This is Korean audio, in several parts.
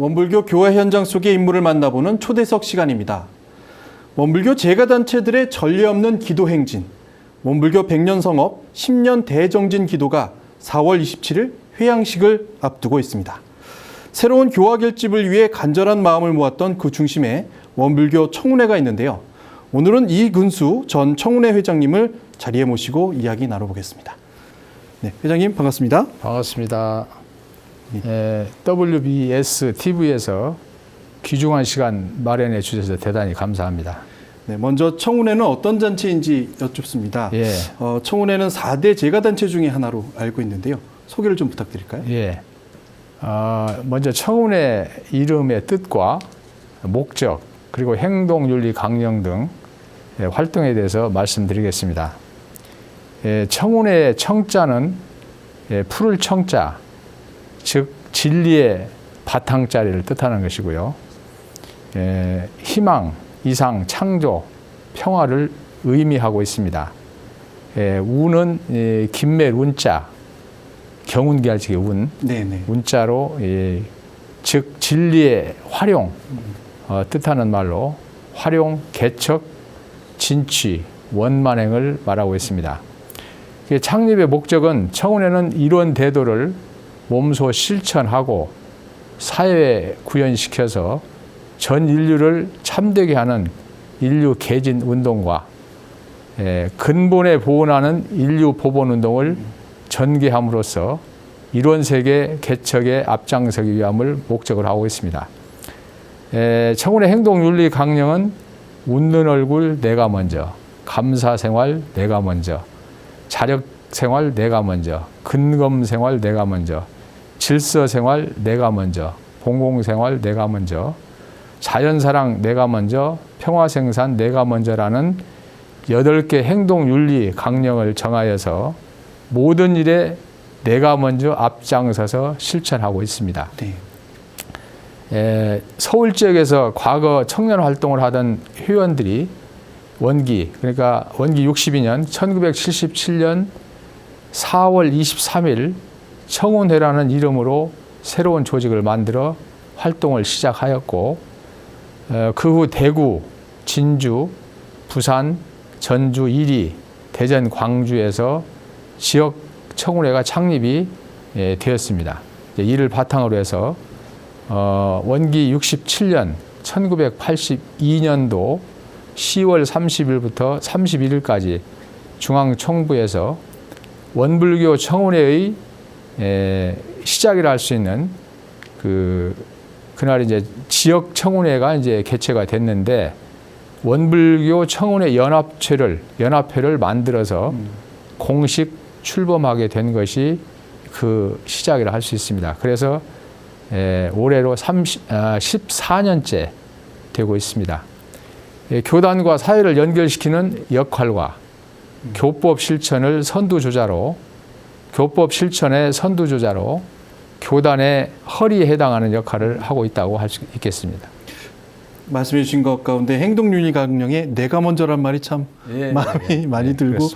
원불교 교화 현장 속의 인물을 만나보는 초대석 시간입니다. 원불교 제가단체들의 전례 없는 기도 행진, 원불교 100년 성업 10년 대정진 기도가 4월 27일 회양식을 앞두고 있습니다. 새로운 교화 결집을 위해 간절한 마음을 모았던 그 중심에 원불교 청운회가 있는데요. 오늘은 이근수 전 청운회 회장님을 자리에 모시고 이야기 나눠보겠습니다. 네, 회장님 반갑습니다. 반갑습니다. WBS TV에서 귀중한 시간 마련해 주셔서 대단히 감사합니다. 네, 먼저 청운회는 어떤 단체인지 여쭙습니다. 예. 청운회는 4대 제가단체 중에 하나로 알고 있는데요. 소개를 좀 부탁드릴까요? 예. 먼저 청운회 이름의 뜻과 목적, 그리고 행동윤리 강령 등 활동에 대해서 말씀드리겠습니다. 청운회의 청자는 푸를 청자, 즉 진리의 바탕자리를 뜻하는 것이고요. 희망, 이상, 창조, 평화를 의미하고 있습니다. 운은 김멜 운자, 경운기할지의 운, 네네. 운자로 즉 진리의 활용, 뜻하는 말로 활용, 개척, 진취, 원만행을 말하고 있습니다. 창립의 목적은 청운회는 이런 대도를 몸소 실천하고 사회에 구현시켜서 전 인류를 참되게 하는 인류 개진 운동과 근본에 보존하는 인류 보존 운동을 전개함으로써 이론 세계 개척에 앞장서기 위함을 목적으로 하고 있습니다. 청운회 행동윤리 강령은 웃는 얼굴 내가 먼저, 감사 생활 내가 먼저, 자력 생활 내가 먼저, 근검 생활 내가 먼저, 질서 생활 내가 먼저, 공공 생활 내가 먼저, 자연사랑 내가 먼저, 평화생산 내가 먼저라는 8개 행동윤리 강령을 정하여서 모든 일에 내가 먼저 앞장서서 실천하고 있습니다. 네. 서울 지역에서 과거 청년 활동을 하던 회원들이 원기, 그러니까 원기 62년 1977년 4월 23일 청운회라는 이름으로 새로운 조직을 만들어 활동을 시작하였고, 그 후 대구, 진주, 부산, 전주 1위, 대전, 광주에서 지역 청운회가 창립이 되었습니다. 이를 바탕으로 해서 원기 67년 1982년도 10월 30일부터 31일까지 중앙총부에서 원불교 청운회의 시작이라 할 수 있는 그날 이제 지역 청운회가 이제 개최가 됐는데, 원불교 청운회 연합회를 만들어서 공식 출범하게 된 것이 그 시작이라 할 수 있습니다. 그래서 올해로 14년째 되고 있습니다. 교단과 사회를 연결시키는 역할과 교법 실천의 선두주자로 교단의 허리에 해당하는 역할을 하고 있다고 할 수 있겠습니다. 말씀해 주신 것 가운데 행동윤리 강령에 내가 먼저란 말이 참 많이 들고,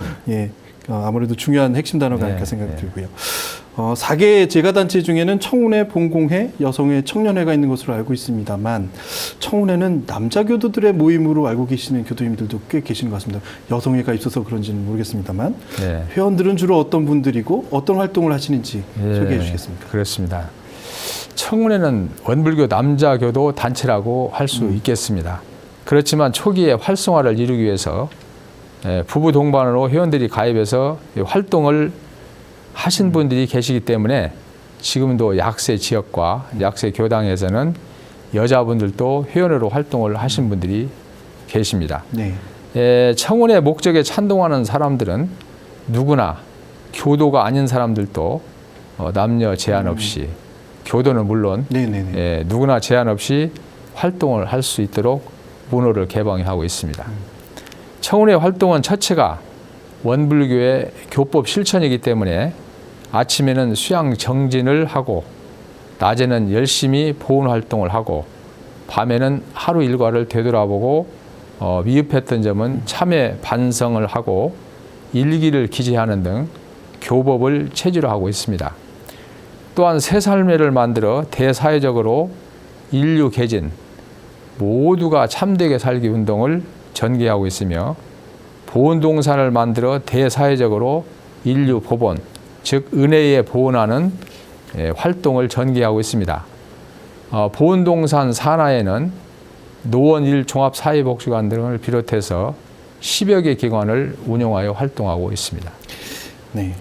아무래도 중요한 핵심 단어가 아닐까 생각이 들고요. 4개 제가단체 중에는 청운회, 봉공회, 여성회, 청년회가 있는 것으로 알고 있습니다만, 청운회는 남자 교도들의 모임으로 알고 계시는 교도님들도 꽤 계시는 것 같습니다. 여성회가 있어서 그런지는 모르겠습니다만, 회원들은 주로 어떤 분들이고 어떤 활동을 하시는지 소개해 주시겠습니까? 그렇습니다. 청운회는 원불교 남자 교도 단체라고 할 수 있겠습니다. 그렇지만 초기에 활성화를 이루기 위해서 부부 동반으로 회원들이 가입해서 활동을 하신 분들이 계시기 때문에 지금도 약세 지역과 약세 교당에서는 여자분들도 회원으로 활동을 하신 분들이 계십니다. 네. 청운회 목적에 찬동하는 사람들은 누구나, 교도가 아닌 사람들도 남녀 제한 없이, 교도는 물론 누구나 제한 없이 활동을 할 수 있도록 문호를 개방하고 있습니다. 청운회 활동은 첫째가 원불교의 교법 실천이기 때문에 아침에는 수양 정진을 하고, 낮에는 열심히 보훈 활동을 하고, 밤에는 하루 일과를 되돌아보고 미흡했던 점은 참회 반성을 하고 일기를 기재하는 등 교법을 체질화하고 있습니다. 또한 새 삶회를 만들어 대사회적으로 인류 개진 모두가 참되게 살기 운동을 전개하고 있으며 보온동산을 만들어 대사회적으로 인류 보본, 즉 은혜에 보온하는 활동을 전개하고 있습니다. 보온동산 산하에는 노원 1 종합사회복지관 등을 비롯해서 10여 개 기관을 운영하여 활동하고 있습니다. 네,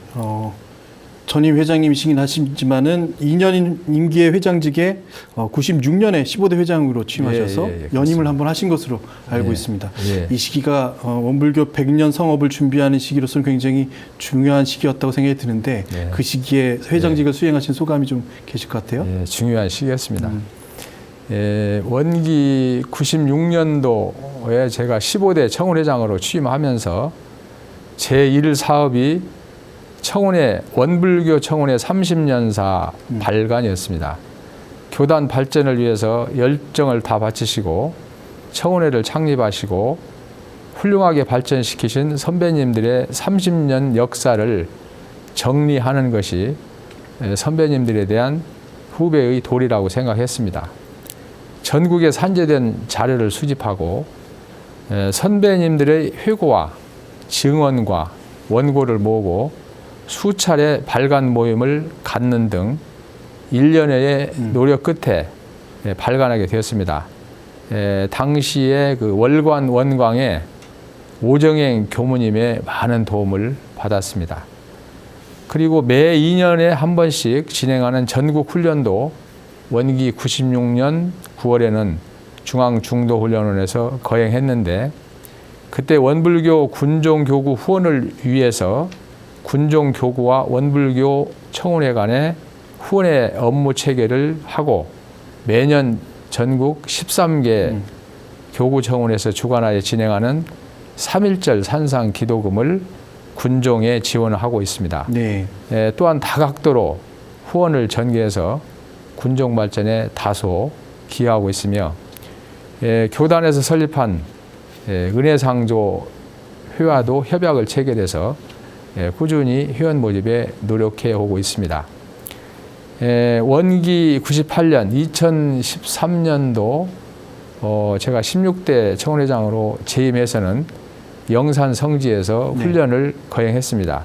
전임 회장님이시긴 하시지만은 2년 임기의 회장직에 96년에 15대 회장으로 취임하셔서 연임을 한번 하신 것으로 알고 있습니다. 이 시기가 원불교 100년 성업을 준비하는 시기로서는 굉장히 중요한 시기였다고 생각이 드는데 그 시기에 회장직을 수행하신 소감이 좀 계실 것 같아요. 중요한 시기였습니다. 원기 96년도에 제가 15대 청운회장으로 취임하면서 제1사업이 원불교 청운회 30년사 발간이었습니다. 교단 발전을 위해서 열정을 다 바치시고 청운회를 창립하시고 훌륭하게 발전시키신 선배님들의 30년 역사를 정리하는 것이 선배님들에 대한 후배의 도리라고 생각했습니다. 전국에 산재된 자료를 수집하고 선배님들의 회고와 증언과 원고를 모으고 수차례 발간 모임을 갖는 등 1년여의 노력 끝에 발간하게 되었습니다. 당시에 그 월관 원광의 오정행 교무님의 많은 도움을 받았습니다. 그리고 매 2년에 한 번씩 진행하는 전국 훈련도 원기 96년 9월에는 중앙중도훈련원에서 거행했는데 그때 원불교 군종교구 후원을 위해서 군종교구와 원불교 청운회 간의 후원의 업무 체계를 하고 매년 전국 13개 교구청운에서 주관하여 진행하는 3.1절 산상 기도금을 군종에 지원하고 있습니다. 네. 또한 다각도로 후원을 전개해서 군종 발전에 다소 기여하고 있으며 교단에서 설립한 은혜상조 회와도 협약을 체결해서 꾸준히 회원 모집에 노력해 오고 있습니다. 원기 98년 2013년도 제가 16대 청원회장으로 재임해서는 영산 성지에서 훈련을 거행했습니다.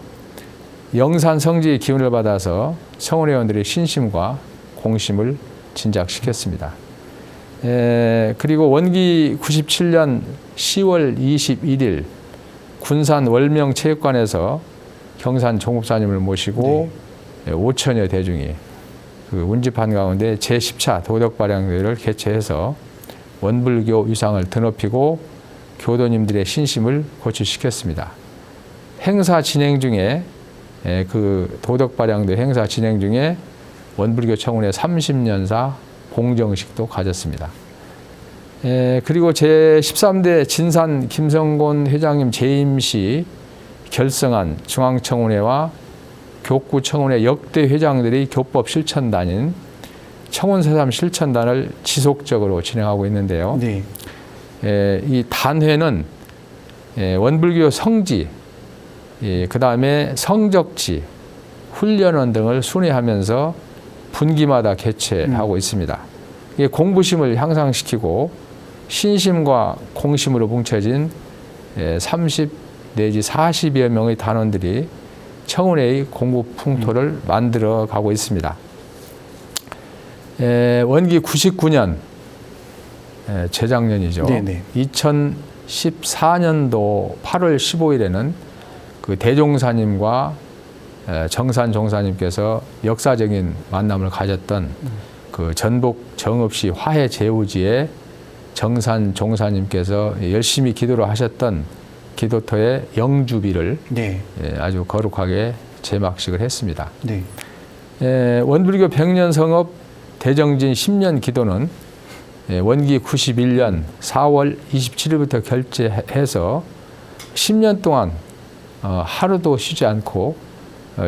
영산 성지의 기운을 받아서 청원회원들의 신심과 공심을 진작시켰습니다. 그리고 원기 97년 10월 21일 군산 월명체육관에서 경산 종국사님을 모시고 5천여 대중이 그 운집한 가운데 제10차 도덕발양대회를 개최해서 원불교 위상을 드높이고 교도님들의 신심을 고취시켰습니다. 행사 진행 중에 그 도덕발양대 행사 진행 중에 원불교 청운회 30년사 공정식도 가졌습니다. 그리고 제13대 진산 김성곤 회장님 재임 시 결성한 중앙청운회와 교구청운회 역대 회장들이 교법 실천단인 청운새삼 실천단을 지속적으로 진행하고 있는데요. 네. 이 단회는 원불교 성지, 그 다음에 성적지, 훈련원 등을 순회하면서 분기마다 개최하고 있습니다. 이게 공부심을 향상시키고 신심과 공심으로 뭉쳐진 30 내지 40여 명의 단원들이 청운회의 공부 풍토를 만들어 가고 있습니다. 원기 99년, 재작년이죠. 네네. 2014년도 8월 15일에는 그 대종사님과 정산 종사님께서 역사적인 만남을 가졌던 그 전북 정읍시 화해 제우지에 정산 종사님께서 열심히 기도를 하셨던 기도터의 영주비를 아주 거룩하게 제막식을 했습니다. 네. 원불교 100년 성업 대정진 10년 기도는 원기 91년 4월 27일부터 결제해서 10년 동안 하루도 쉬지 않고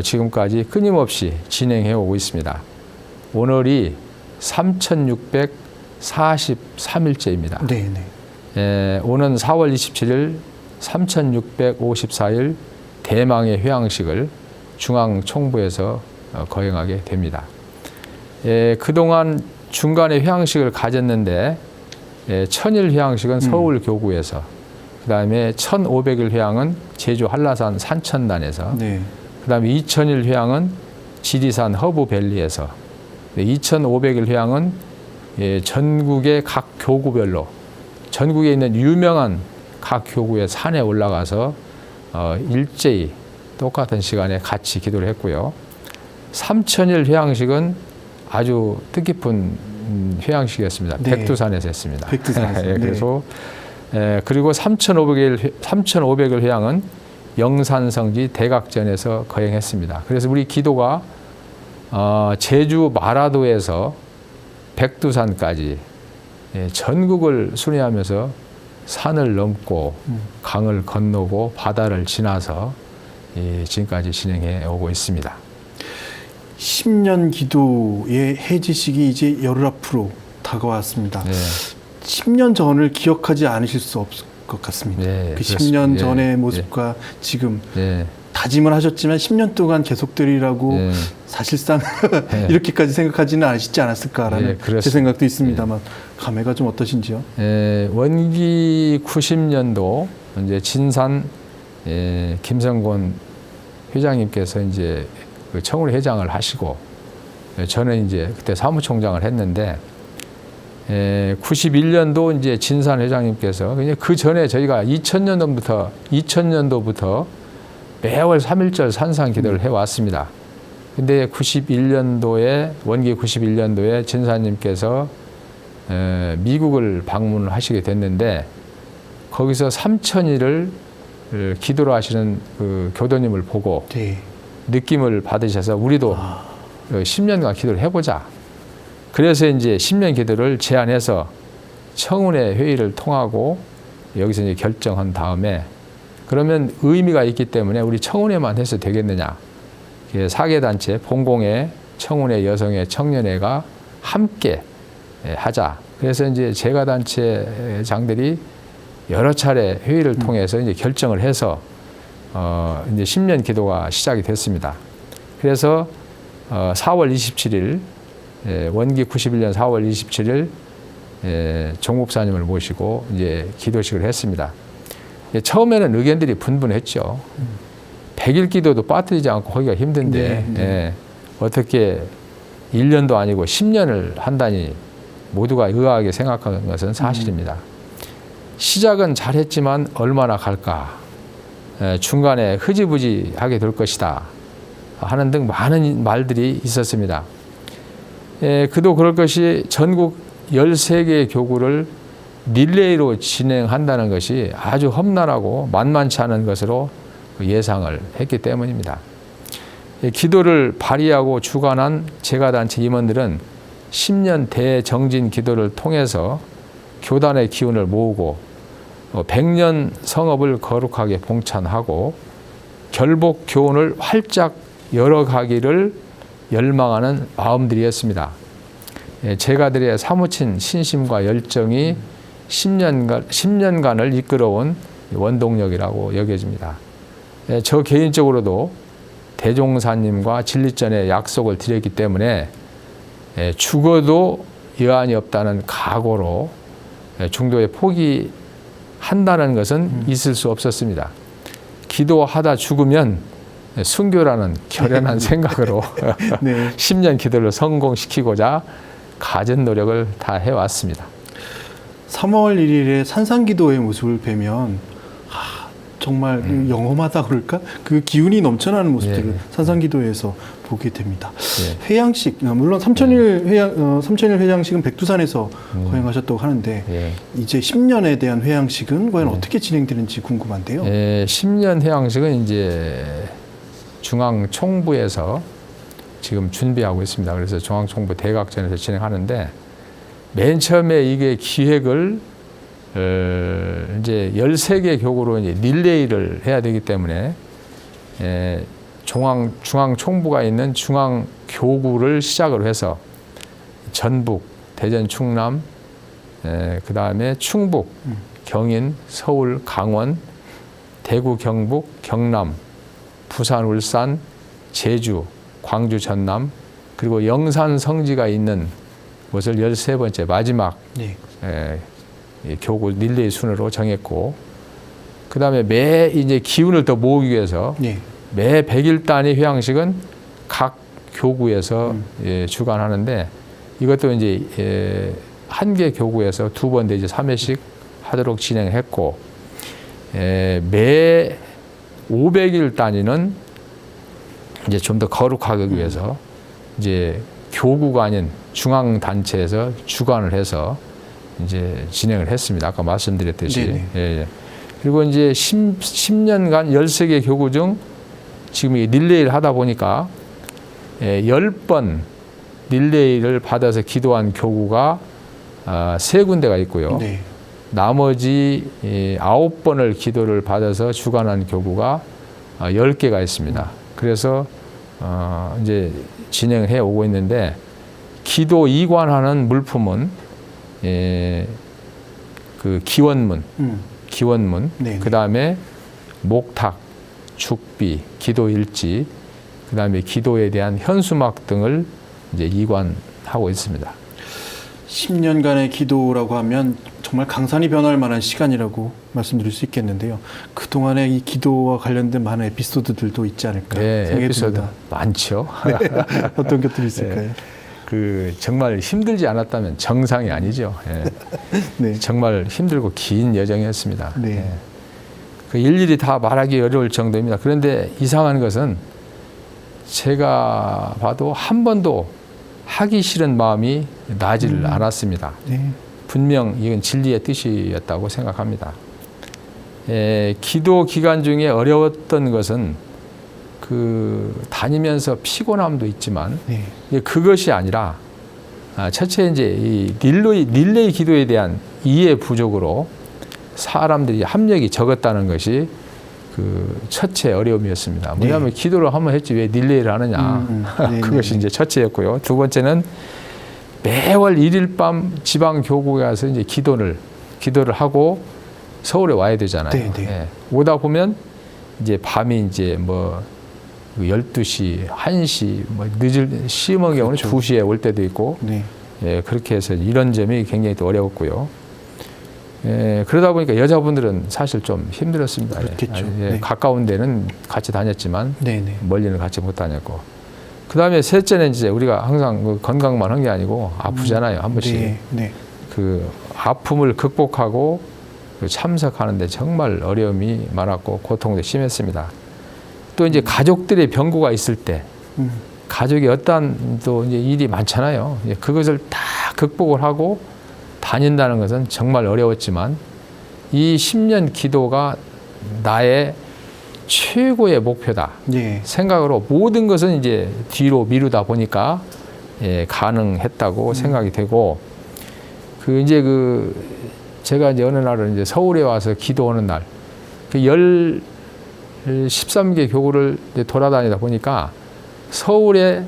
지금까지 끊임없이 진행해 오고 있습니다. 오늘이 3643일째입니다. 오는 4월 27일 3654일 대망의 회양식을 중앙총부에서 거행하게 됩니다. 그동안 중간에 회양식을 가졌는데 천일 회양식은 서울 교구에서, 그다음에 1500일 회양은 제주 한라산 산천단에서, 네. 그다음에 2000일 회양은 지리산 허브밸리에서, 2500일 회양은 전국의 각 교구별로 전국에 있는 유명한 각 교구의 산에 올라가서 일제히 똑같은 시간에 같이 기도를 했고요. 3000일 회양식은 아주 뜻깊은 회양식이었습니다. 네. 백두산에서 했습니다. 백두산에서. 그래서 그리고 3,500일 회양은 영산성지 대각전에서 거행했습니다. 그래서 우리 기도가 제주 마라도에서 백두산까지 전국을 순회하면서 산을 넘고 강을 건너고 바다를 지나서 지금까지 진행해 오고 있습니다. 10년 기도의 해지식이 이제 열흘 앞으로 다가왔습니다. 네. 10년 전을 기억하지 않으실 수 없을 것 같습니다. 네, 그 그렇습니다. 10년 전의 네, 모습과 지금 네. 다짐을 하셨지만 10년 동안 계속되리라고 네. 사실상 네. 이렇게까지 생각하지는 않으시지 않았을까라는 네, 제 생각도 있습니다만 감회가 좀 어떠신지요? 원기 90년도 이제 진산 김성곤 회장님께서 이제 그 청울 회장을 하시고 저는 이제 그때 사무총장을 했는데 91년도 이제 진산 회장님께서 그 전에 저희가 2000년도부터 매월 3.1절 산상 기도를 해왔습니다. 근데 91년도에 원기 91년도에 진사님께서 미국을 방문을 하시게 됐는데 거기서 3000일을 기도로 하시는 그 교도님을 보고 네. 느낌을 받으셔서 우리도 10년간 기도를 해보자. 그래서 이제 10년 기도를 제안해서 청운회 회의를 통하고 여기서 이제 결정한 다음에 그러면 의미가 있기 때문에 우리 청운회만 해서 되겠느냐. 사계단체, 봉공회, 청운회, 여성회, 청년회가 함께 하자. 그래서 이제 재가단체장들이 여러 차례 회의를 통해서 이제 결정을 해서 이제 10년 기도가 시작이 됐습니다. 그래서 4월 27일 원기 91년 4월 27일 정 목사님을 모시고 이제 기도식을 했습니다. 처음에는 의견들이 분분했죠. 100일 기도도 빠뜨리지 않고 하기가 힘든데 네. 어떻게 1년도 아니고 10년을 한다니 모두가 의아하게 생각하는 것은 사실입니다. 시작은 잘했지만 얼마나 갈까? 중간에 흐지부지하게 될 것이다. 하는 등 많은 말들이 있었습니다. 그도 그럴 것이 전국 13개의 교구를 릴레이로 진행한다는 것이 아주 험난하고 만만치 않은 것으로 예상을 했기 때문입니다. 기도를 발휘하고 주관한 재가단체 임원들은 10년 대정진 기도를 통해서 교단의 기운을 모으고 100년 성업을 거룩하게 봉찬하고 결복 교훈을 활짝 열어가기를 열망하는 마음들이었습니다. 제가들의 사무친 신심과 열정이 10년간을 이끌어온 원동력이라고 여겨집니다. 저 개인적으로도 대종사님과 진리전에 약속을 드렸기 때문에 죽어도 여한이 없다는 각오로 중도에 포기한다는 것은 있을 수 없었습니다. 기도하다 죽으면 순교라는 결연한 생각으로 네. 10년 기도를 성공시키고자 갖은 노력을 다 해왔습니다. 3월 1일에 산상기도의 모습을 뵈면 정말 영험하다 그럴까? 그 기운이 넘쳐나는 모습들을 산상기도에서 보게 됩니다. 회양식, 물론 3000일 회양식은 백두산에서 거행하셨다고 하는데 이제 10년에 대한 회양식은 과연 어떻게 진행되는지 궁금한데요. 10년 회양식은 이제 중앙총부에서 지금 준비하고 있습니다. 그래서 중앙총부 대각전에서 진행하는데 맨 처음에 이게 기획을 이제 13개 교구로 이제 릴레이를 해야 되기 때문에 중앙총부가 있는 중앙교구를 시작으로 해서 전북, 대전, 충남, 그 다음에 충북, 경인, 서울, 강원, 대구, 경북, 경남, 부산, 울산, 제주, 광주, 전남, 그리고 영산 성지가 있는 그것을 13번째 마지막 네. 이 교구 릴레이 순으로 정했고, 그 다음에 매 이제 기운을 더 모으기 위해서 네. 매 100일 단위 회양식은 각 교구에서 주관하는데, 이것도 이제 한 개 교구에서 2번 내지 3회씩 하도록 진행했고, 매 500일 단위는 이제 좀 더 거룩하기 위해서 이제 교구가 아닌 중앙 단체에서 주관을 해서 이제 진행을 했습니다. 아까 말씀드렸듯이. 예. 그리고 이제 10년간 13개 교구 중 지금 이 릴레이를 하다 보니까 10번 릴레이를 받아서 기도한 교구가 3군데가 있고요. 네. 나머지 9번을 기도를 받아서 주관한 교구가 10개가 있습니다. 그래서 이제 진행해 오고 있는데, 기도 이관하는 물품은 그 기원문, 그 다음에 목탁, 축비, 기도 일지, 그 다음에 기도에 대한 현수막 등을 이제 이관하고 있습니다. 10년간의 기도라고 하면 정말 강산이 변할 만한 시간이라고 말씀드릴 수 있겠는데요. 그동안에 이 기도와 관련된 많은 에피소드들도 있지 않을까 생각이 에피소드 듭니다. 많죠. 네. 어떤 것들이 있을까요? 그 정말 힘들지 않았다면 정상이 아니죠. 네. 정말 힘들고 긴 여정이었습니다. 네. 그 일일이 다 말하기 어려울 정도입니다. 그런데 이상한 것은 제가 봐도 한 번도 하기 싫은 마음이 나지를 않았습니다. 네. 분명 이건 진리의 뜻이었다고 생각합니다. 기도 기간 중에 어려웠던 것은 그 다니면서 피곤함도 있지만, 네. 그것이 아니라 첫째 이제 이 릴레이 기도에 대한 이해 부족으로 사람들이 합력이 적었다는 것이 그 첫째 어려움이었습니다. 뭐냐면 기도를 한번 했지 왜 릴레이를 하느냐. 그것이 이제 첫째였고요. 두 번째는 매월 1일 밤 지방 교구에 가서 이제 기도를 하고 서울에 와야 되잖아요. 오다 보면 이제 밤이 이제 뭐 12시, 1시, 뭐 심한 경우는 2시에 올 때도 있고, 그렇게 해서 이런 점이 굉장히 또 어려웠고요. 그러다 보니까 여자분들은 사실 좀 힘들었습니다. 그렇겠죠. 가까운 데는 같이 다녔지만 멀리는 같이 못 다녔고, 그 다음에 셋째는 이제 우리가 항상 건강만 한 게 아니고 아프잖아요, 한 번씩. 그 아픔을 극복하고 참석하는데 정말 어려움이 많았고 고통도 심했습니다. 또 이제 가족들의 병고가 있을 때, 가족이 어떠한 또 이제 일이 많잖아요. 그것을 다 극복을 하고 다닌다는 것은 정말 어려웠지만, 이 10년 기도가 나의 최고의 목표다 생각으로 모든 것은 이제 뒤로 미루다 보니까 가능했다고 생각이 되고, 그 이제 제가 이제 어느 날은 이제 서울에 와서 기도하는 날, 그 13개 교구를 돌아다니다 보니까 서울에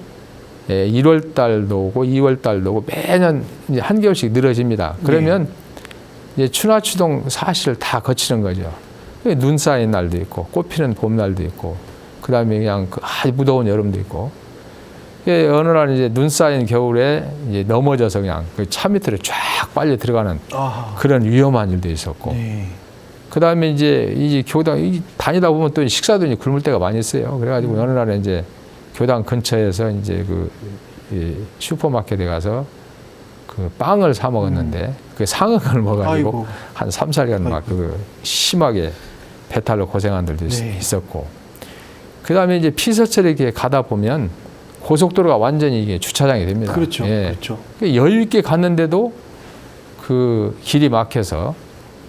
1월 달도 오고 2월 달도 오고 매년 이제 한 개월씩 늘어집니다. 그러면 이제 추나추동 사실을 다 거치는 거죠. 눈 쌓인 날도 있고, 꽃 피는 봄날도 있고, 그 다음에 그냥 아주 무더운 여름도 있고, 어느 날 이제 눈 쌓인 겨울에 이제 넘어져서 그냥 그 차 밑으로 쫙 빨려 들어가는 그런 위험한 일도 있었고, 그 다음에 이제 교당 다니다 보면 또 식사도 이제 굶을 때가 많이 있어요. 그래가지고 어느 날에 이제 교당 근처에서 이제 슈퍼마켓에 가서 그 빵을 사 먹었는데, 그 상응을 먹어가지고 한 3-4일간 막 심하게 배탈로 고생한 들도 있었고, 그 다음에 이제 피서철에 이렇게 가다 보면 고속도로가 완전히 이게 주차장이 됩니다. 그렇죠. 여유 있게 갔는데도 그 길이 막혀서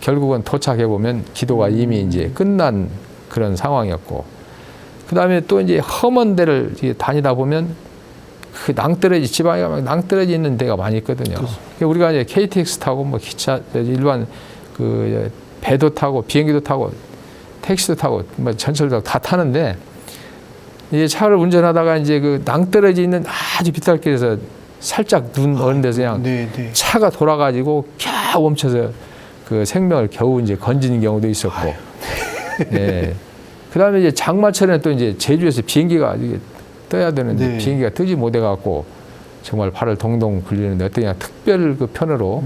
결국은 도착해 보면 기도가 이미 이제 끝난 그런 상황이었고, 그 다음에 또 이제 험한 데를 다니다 보면 그 낭떠러지, 지방에 가면 낭떠러지 있는 데가 많이 있거든요. 우리가 이제 KTX 타고 뭐 기차, 일반 그 배도 타고 비행기도 타고 택시도 타고 뭐 전철도 다 타는데, 이제 차를 운전하다가 이제 그 낭떠러지 있는 아주 비탈길에서 살짝 눈 오는 데서 그냥 차가 돌아가지고 캬 멈춰서 그 생명을 겨우 이제 건지는 경우도 있었고, 그 다음에 이제 장마철에는 또 이제 제주에서 비행기가 떠야 되는데 비행기가 뜨지 못해갖고 정말 팔을 동동 굴리는데 어떤 그냥 특별 그 편으로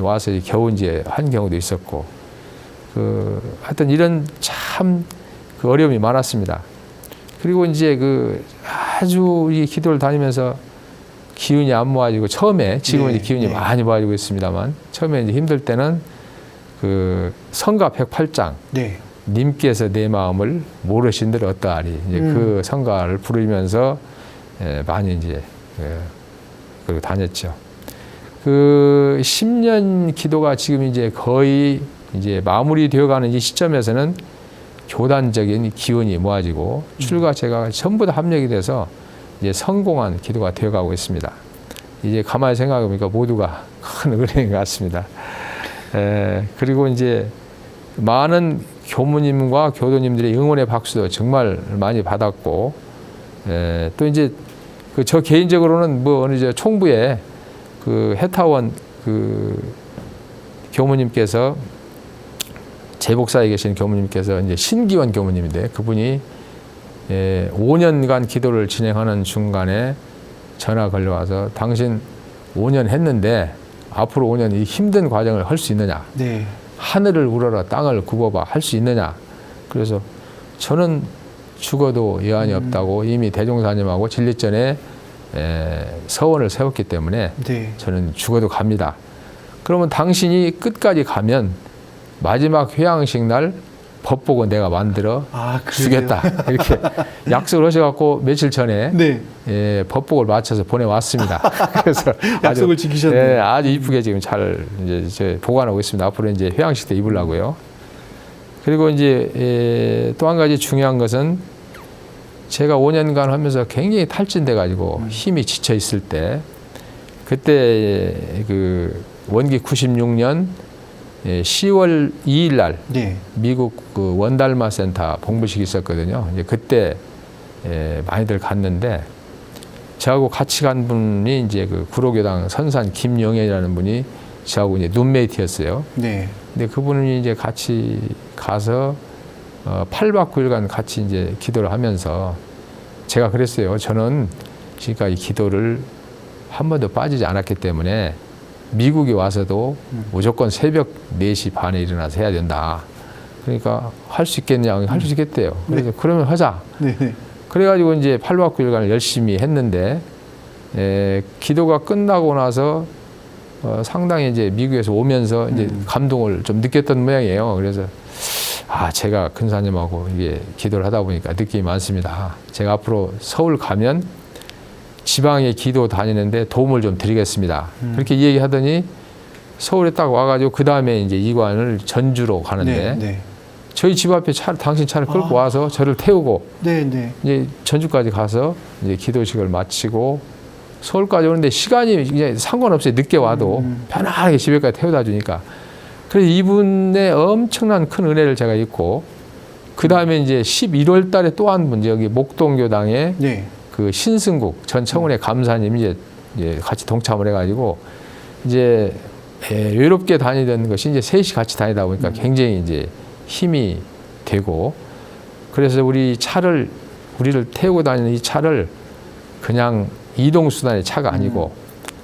와서 겨우 이제 한 경우도 있었고, 하여튼 이런 참 그 어려움이 많았습니다. 그리고 이제 아주 이 기도를 다니면서 기운이 안 모아지고, 처음에, 지금은 이제 기운이 많이 모아지고 있습니다만, 처음에 이제 힘들 때는 성가 108장, 님께서 내 마음을 모르신들 어떠하리, 이제 그 성가를 부르면서 많이 이제 그리고 다녔죠. 10년 기도가 지금 이제 거의 이제 마무리되어가는 이 시점에서는 교단적인 기운이 모아지고 출가 제가 전부 다 합력이 돼서 이제 성공한 기도가 되어가고 있습니다. 이제 가만히 생각해보니까 모두가 큰 은혜인 것 같습니다. 그리고 이제 많은 교무님과 교도님들의 응원의 박수도 정말 많이 받았고, 또 이제 저 개인적으로는 어느 총부에 해타원 교무님께서, 제복사에 계신 교무님께서 이제 신기원 교무님인데, 그분이 5년간 기도를 진행하는 중간에 전화 걸려와서 당신 5년 했는데 앞으로 5년 이 힘든 과정을 할 수 있느냐? 하늘을 우러러 땅을 굽어봐 할 수 있느냐? 그래서 저는 죽어도 여한이 없다고 이미 대종사님하고 진리전에 서원을 세웠기 때문에 저는 죽어도 갑니다. 그러면 당신이 끝까지 가면 마지막 회양식 날 법복은 내가 만들어 주겠다. 이렇게 약속을 하셔갖고 며칠 전에 법복을 맞춰서 보내왔습니다. 그래서 약속을 지키셨네요. 아주 이쁘게 지금 잘 이제 보관하고 있습니다. 앞으로 이제 회양식 때 입으려고요. 그리고 이제 또 한 가지 중요한 것은, 제가 5년간 하면서 굉장히 탈진돼가지고 힘이 지쳐 있을 때, 그때 원기 96년 10월 2일 날 미국 원달마 센터 봉부식이 있었거든요. 이제 그때 많이들 갔는데, 저하고 같이 간 분이 이제 구로교당 선산 김영애라는 분이 저하고 이제 룸메이트였어요. 근데 그분이 이제 같이 가서 8박 9일간 같이 이제 기도를 하면서 제가 그랬어요. 저는 지금까지 기도를 한 번도 빠지지 않았기 때문에 미국에 와서도 무조건 새벽 4시 반에 일어나서 해야 된다. 그러니까 할 수 있겠냐? 할 수 있겠대요. 그래서 그러면 하자. 그래가지고 이제 8박 9일간 열심히 했는데, 기도가 끝나고 나서 상당히 이제 미국에서 오면서 이제 감동을 좀 느꼈던 모양이에요. 그래서 제가 근사님하고 이게 기도를 하다 보니까 느낌이 많습니다. 제가 앞으로 서울 가면 지방에 기도 다니는데 도움을 좀 드리겠습니다. 그렇게 얘기하더니 서울에 딱 와가지고 그 다음에 이제 이관을 전주로 가는데 저희 집 앞에 당신 차를 끌고 와서 저를 태우고 이제 전주까지 가서 이제 기도식을 마치고 서울까지 오는데 시간이 이제 상관없어요. 늦게 와도 편안하게 집에까지 태워다 주니까. 그래서 이분의 엄청난 큰 은혜를 제가 잊고, 그 다음에 이제 11월 달에 또 한 분, 여기 목동교당에 신승국 전 청운회 감사님이 이제 같이 동참을 해가지고 이제 외롭게 다니던 것이 이제 셋이 같이 다니다 보니까 굉장히 이제 힘이 되고, 그래서 우리를 태우고 다니는 이 차를 그냥 이동수단의 차가 아니고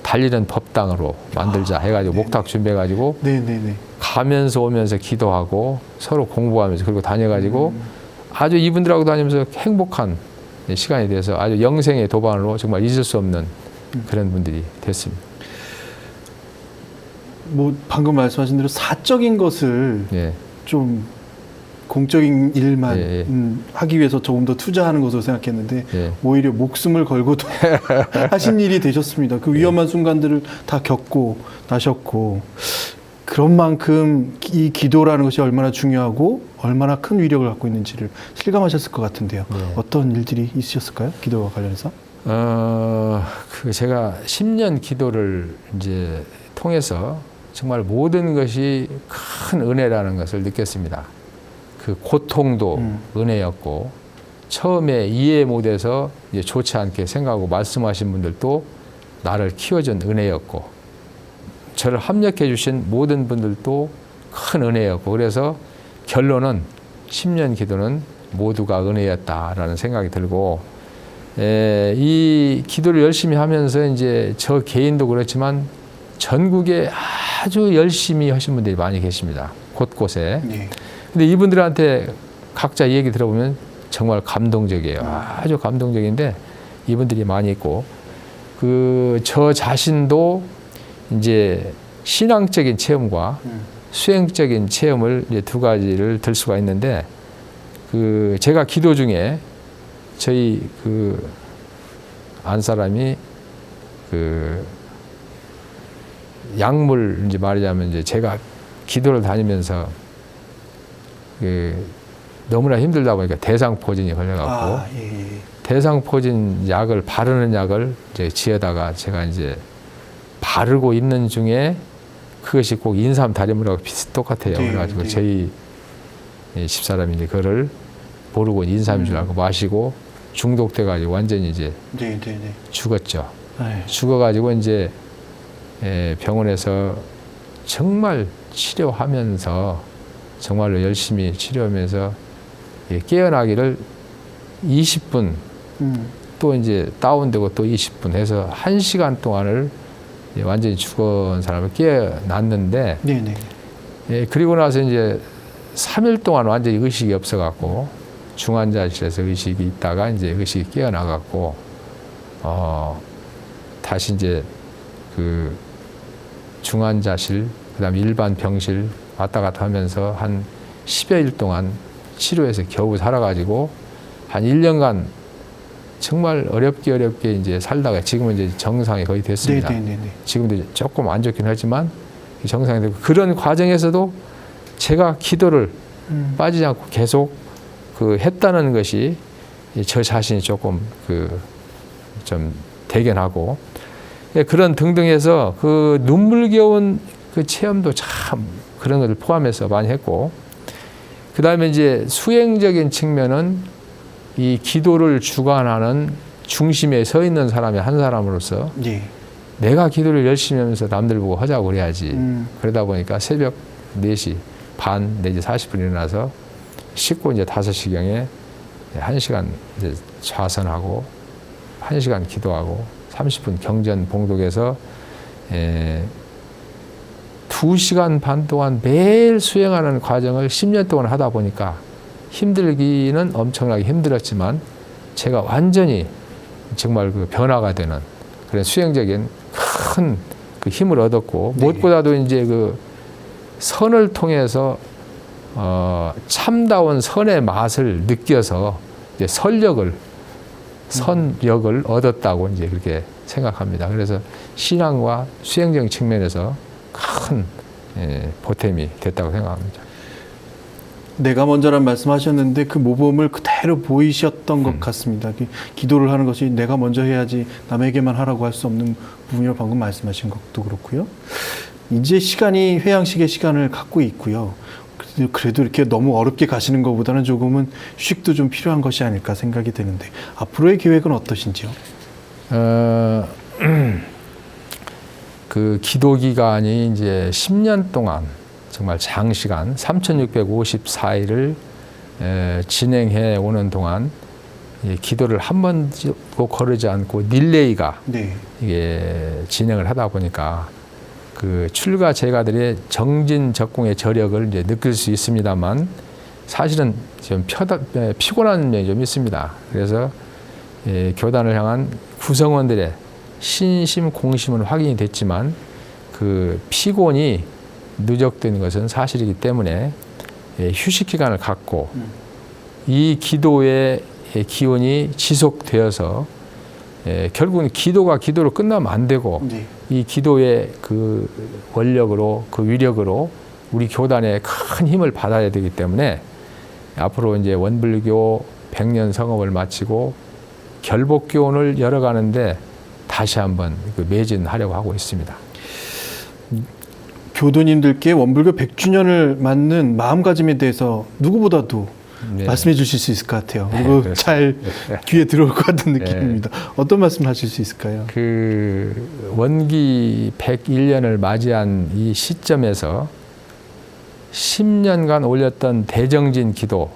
달리는 법당으로 만들자 해가지고 목탁 준비해가지고 가면서 오면서 기도하고 서로 공부하면서 그리고 다녀가지고 아주 이분들하고 다니면서 행복한 시간이 돼서 아주 영생의 도반으로 정말 잊을 수 없는 그런 분들이 됐습니다. 방금 말씀하신 대로 사적인 것을 좀 공적인 일만 하기 위해서 조금 더 투자하는 것으로 생각했는데 오히려 목숨을 걸고도 하신 일이 되셨습니다. 그 위험한 순간들을 다 겪고 나셨고, 그런 만큼 이 기도라는 것이 얼마나 중요하고 얼마나 큰 위력을 갖고 있는지를 실감하셨을 것 같은데요. 어떤 일들이 있으셨을까요? 기도와 관련해서? 제가 10년 기도를 이제 통해서 정말 모든 것이 큰 은혜라는 것을 느꼈습니다. 그 고통도 은혜였고, 처음에 이해 못해서 이제 좋지 않게 생각하고 말씀하신 분들도 나를 키워준 은혜였고, 저를 합력해 주신 모든 분들도 큰 은혜였고, 그래서 결론은 10년 기도는 모두가 은혜였다라는 생각이 들고, 이 기도를 열심히 하면서 이제 저 개인도 그렇지만 전국에 아주 열심히 하신 분들이 많이 계십니다. 곳곳에. 네. 근데 이분들한테 각자 얘기 들어보면 정말 감동적이에요. 아주 감동적인데 이분들이 많이 있고, 저 자신도 이제 신앙적인 체험과 수행적인 체험을 이제 두 가지를 들 수가 있는데, 제가 기도 중에 저희 안 사람이 약물 이제 말하자면 이제 제가 기도를 다니면서 너무나 힘들다 보니까 대상포진이 걸려갖고 예. 대상포진 약을 바르는 약을 이제 지어다가 제가 이제 바르고 있는 중에 그것이 꼭 인삼 다리물하고 똑같아요. 네, 그래가지고 네. 저희 집사람이 이제 그거를 모르고 인삼인 줄 알고 마시고 중독돼가지고 완전히 이제 네. 죽었죠. 네. 죽어가지고 이제 병원에서 정말 치료하면서 정말로 열심히 치료하면서 깨어나기를 20분 또 이제 다운되고 또 20분 해서 1시간 동안을 완전히 죽은 사람을 깨어났는데, 그리고 나서 이제 3일 동안 완전히 의식이 없어갖고 중환자실에서 의식이 있다가 이제 의식이 깨어나갖고 다시 이제 중환자실 그다음에 일반 병실 왔다 갔다 하면서 한 10여일 동안 치료해서 겨우 살아가지고 한 1년간 정말 어렵게 이제 살다가 지금은 이제 정상이 거의 됐습니다. 지금도 이제 조금 안 좋긴 하지만 정상이 되고, 그런 과정에서도 제가 기도를 빠지지 않고 계속 했다는 것이 저 자신이 조금 좀 대견하고, 그런 등등해서 눈물겨운 체험도 참 그런 것을 포함해서 많이 했고, 그 다음에 이제 수행적인 측면은 이 기도를 주관하는 중심에 서 있는 사람의 한 사람으로서 내가 기도를 열심히 하면서 남들 보고 하자고 그래야지. 그러다 보니까 새벽 4시 반 내지 40분 일어나서 씻고 이제 5시경에 1시간 이제 좌선하고 1시간 기도하고 30분 경전 봉독해서 2시간 반 동안 매일 수행하는 과정을 10년 동안 하다 보니까 힘들기는 엄청나게 힘들었지만 제가 완전히 정말 변화가 되는 그런 수행적인 큰 힘을 얻었고, 무엇보다도 이제 선을 통해서 참다운 선의 맛을 느껴서 이제 선력을 얻었다고 이제 그렇게 생각합니다. 그래서 신앙과 수행적인 측면에서 큰 보탬이 됐다고 생각합니다. 내가 먼저란 말씀하셨는데 그 모범을 그대로 보이셨던 것 같습니다. 기도를 하는 것이 내가 먼저 해야지 남에게만 하라고 할 수 없는 부분이라고 방금 말씀하신 것도 그렇고요. 이제 시간이 회양식의 시간을 갖고 있고요. 그래도 이렇게 너무 어렵게 가시는 것보다는 조금은 휴식도 좀 필요한 것이 아닐까 생각이 되는데, 앞으로의 계획은 어떠신지요? 기도 기간이 이제 10년 동안 정말 장시간 3,654일을 진행해 오는 동안 기도를 한 번도 거르지 않고 릴레이가 이게 진행을 하다 보니까 출가 제가들의 정진적공의 저력을 이제 느낄 수 있습니다만, 사실은 좀 피곤한 면이 좀 있습니다. 그래서 교단을 향한 구성원들의 신심 공심은 확인이 됐지만 피곤이 누적되는 것은 사실이기 때문에 휴식 기간을 갖고 이 기도의 기운이 지속되어서 결국은 기도가 기도로 끝나면 안 되고 이 기도의 원력으로 위력으로 우리 교단에 큰 힘을 받아야 되기 때문에 앞으로 이제 원불교 100년 성업을 마치고 결복교원을 열어가는데 다시 한번 매진하려고 하고 있습니다. 교도님들께 원불교 100주년을 맞는 마음가짐에 대해서 누구보다도 말씀해 주실 수 있을 것 같아요. 그리고 잘 귀에 들어올 것 같은 느낌입니다. 어떤 말씀 하실 수 있을까요? 원기 101년을 맞이한 이 시점에서 10년간 올렸던 대정진 기도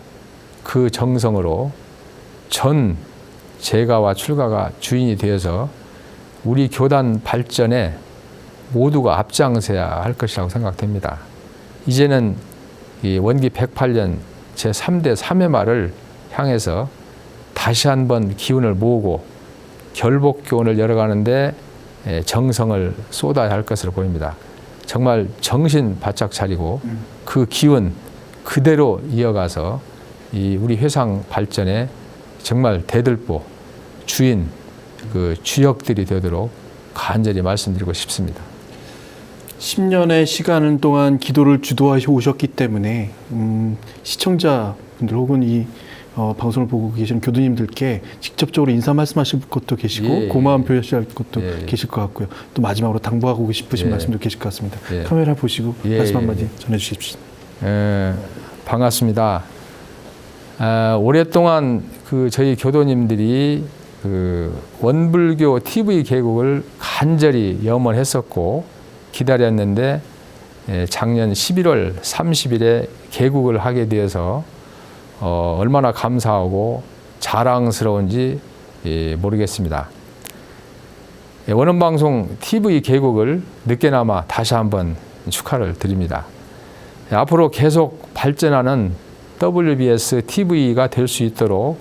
그 정성으로 전 재가와 출가가 주인이 되어서 우리 교단 발전에 모두가 앞장서야 할 것이라고 생각됩니다. 이제는 이 원기 108년 제3대 3회말을 향해서 다시 한번 기운을 모으고 결복교훈을 열어가는데 정성을 쏟아야 할 것으로 보입니다. 정말 정신 바짝 차리고 그 기운 그대로 이어가서 이 우리 회상 발전에 정말 대들보 주인 그 주역들이 되도록 간절히 말씀드리고 싶습니다. 10년의 시간 동안 기도를 주도하시 오셨기 때문에 시청자분들 혹은 이 방송을 보고 계시는 교도님들께 직접적으로 인사 말씀하실 것도 계시고 예, 고마움 표시할 것도 예, 계실 것 같고요. 또 마지막으로 당부하고 싶으신 예, 말씀도 계실 것 같습니다. 예. 카메라 보시고 예, 말씀 한마디 전해주십시오. 반갑습니다. 오랫동안 그 저희 교도님들이 그 원불교 TV 개국을 간절히 염원했었고 기다렸는데 작년 11월 30일에 개국을 하게 되어서 얼마나 감사하고 자랑스러운지 모르겠습니다. 원음방송 TV 개국을 늦게나마 다시 한번 축하를 드립니다. 앞으로 계속 발전하는 WBS TV가 될 수 있도록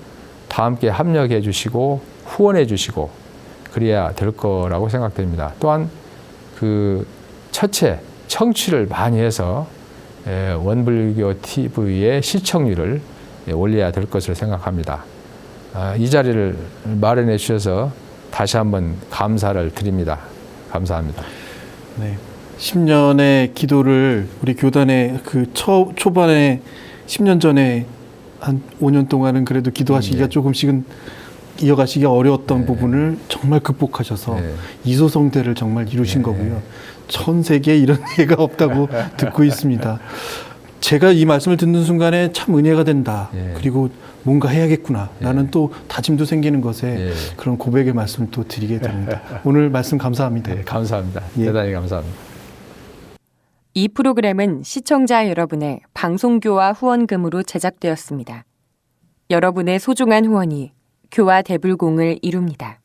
다 함께 합력해 주시고 후원해 주시고 그래야 될 거라고 생각됩니다. 또한 그 첫째 청취를 많이 해서 원불교 TV의 시청률을 올려야 될 것으로 생각합니다. 이 자리를 마련해 주셔서 다시 한번 감사를 드립니다. 감사합니다. 네. 10년의 기도를 우리 교단의 그 초반에 10년 전에 한 5년 동안은 그래도 기도하시기가 조금씩은 이어가시기가 어려웠던 부분을 정말 극복하셔서 이소성대를 정말 이루신 거고요. 전 세계에 이런 예가 없다고 듣고 있습니다. 제가 이 말씀을 듣는 순간에 참 은혜가 된다. 그리고 뭔가 해야겠구나. 라는 또 다짐도 생기는 것에 그런 고백의 말씀을 또 드리게 됩니다. 오늘 말씀 감사합니다. 감사합니다. 대단히 감사합니다. 이 프로그램은 시청자 여러분의 방송교화 후원금으로 제작되었습니다. 여러분의 소중한 후원이 교화 대불공을 이룹니다.